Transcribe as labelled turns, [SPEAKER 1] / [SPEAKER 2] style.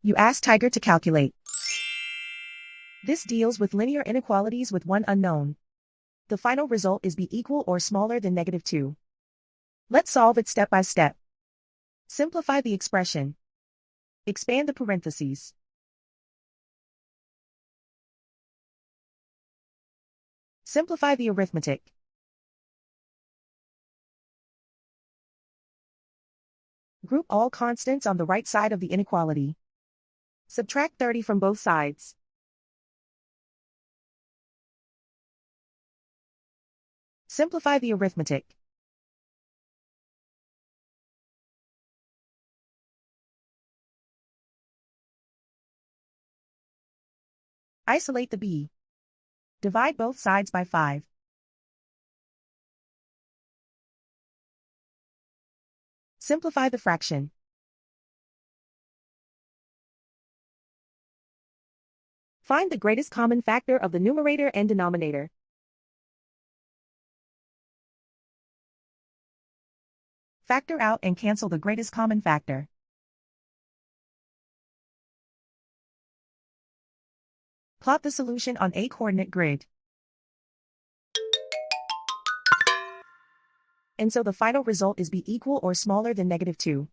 [SPEAKER 1] You ask Tiger to calculate. This deals with linear inequalities with one unknown. The final result is b equal or smaller than -2. Let's solve it step by step. Simplify the expression. Expand the parentheses. Simplify the arithmetic. Group all constants on the right side of the inequality. Subtract 30 from both sides. Simplify the arithmetic. Isolate the b. Divide both sides by 5. Simplify the fraction. Find the greatest common factor of the numerator and denominator. Factor out and cancel the greatest common factor. Plot the solution on a coordinate grid. And so the final result is b equal or smaller than -2.